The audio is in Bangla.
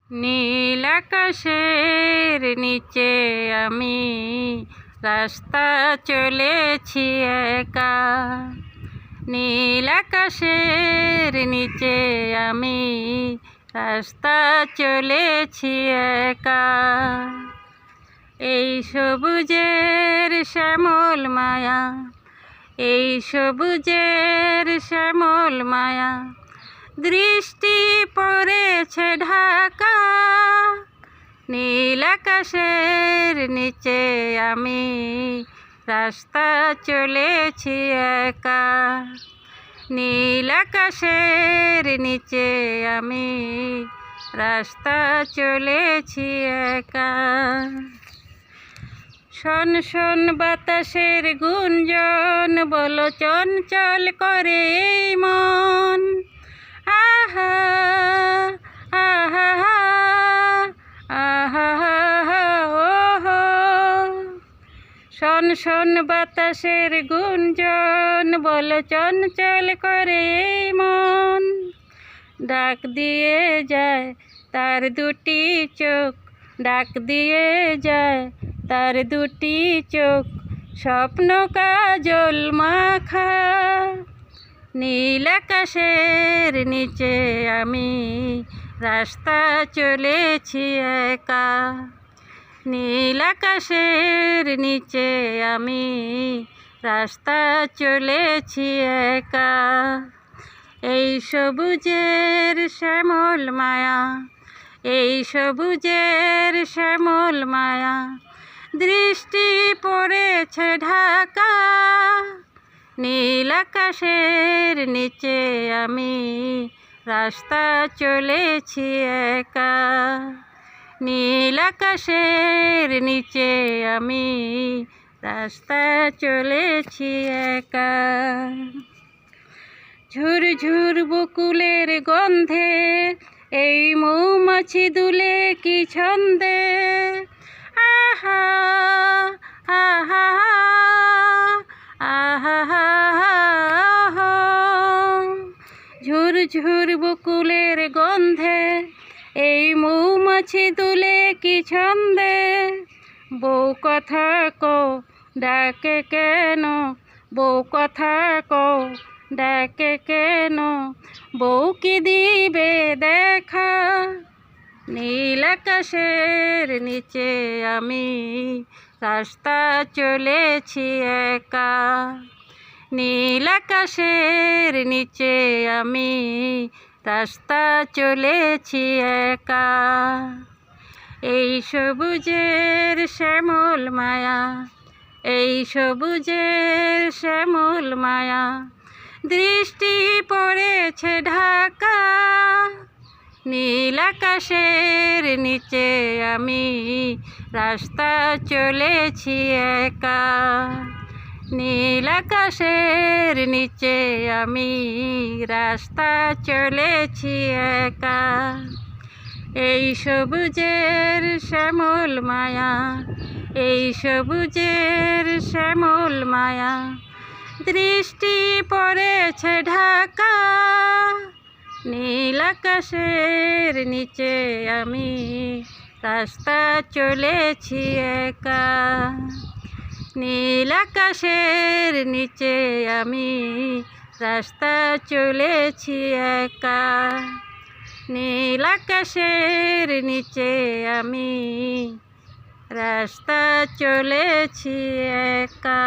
নীল আকাশের নিচে আমি রাস্তা চলেছি একা। নীল আকাশের নিচে আমি রাস্তা চলেছি একা। এই সবুজের শ্যামল মায়া, এই সবুজের শ্যামল মায়া দৃষ্টি পড়েছে ঢাকা। নীল আকাশের নিচে আমি রাস্তা চলেছি একা। নীল আকাশের নিচে আমি রাস্তা চলেছি একা। শোন শোন বাতাসের গুঞ্জন, বলো চঞ্চল করে এই মন। আহা আহা আহা ওহো। শোন শোন বাতাসের গুঞ্জন, বলো চঞ্চল করে এই মন। ডাক দিয়ে যায় তার দুটি চোখ, ডাক দিয়ে যায় তার দুটি চোখ, স্বপ্ন কাজল মাখা। নীল আকাশের নিচে আমি রাস্তা চলেছি একা। নীল আকাশের নিচে আমি রাস্তা চলেছি একা। এই সবুজের শ্যামল মায়া, এই সবুজের শ্যামল মায়া দৃষ্টি পড়েছে ঢাকা। নীল আকাশের নিচে আমি রাস্তা চলেছি একা। নীল আকাশের নিচে আমি রাস্তা চলেছি একা। ঝুরঝুর বকুলের গন্ধে এই মৌমাছি দুলে কি ছন্দে। আহা আহা আহা আহা। ঝুরঝুর বকুলের গন্ধে এই মৌমাছি দুলে কি ছন্দে। বউ কথা কও ডাকে কেন, বউ কথা কও ডাকে কেন, বউ কি দিবে দেখা। নীল আকাশের নিচে আমি রাস্তা চলেছি একা। নীল আকাশের নিচে আমি রাস্তা চলেছি একা। এই সবুজের শ্যামল মায়া, এই সবুজের শ্যামল মায়া দৃষ্টি পড়েছে ঢাকা। নীল আকাশের নিচে আমি রাস্তা চলেছি একা। নীল আকাশের নিচে আমি রাস্তা চলেছি একা। এই সবুজের শ্যামল মায়া, এই সবুজের শ্যামল মায়া দৃষ্টি পড়েছে ঢাকা। নীল আকাশের নিচে আমি রাস্তা চলেছি একা। নীল আকাশের নিচে আমি রাস্তা চলেছি একা। নীল আকাশের নিচে আমি রাস্তা চলেছি একা।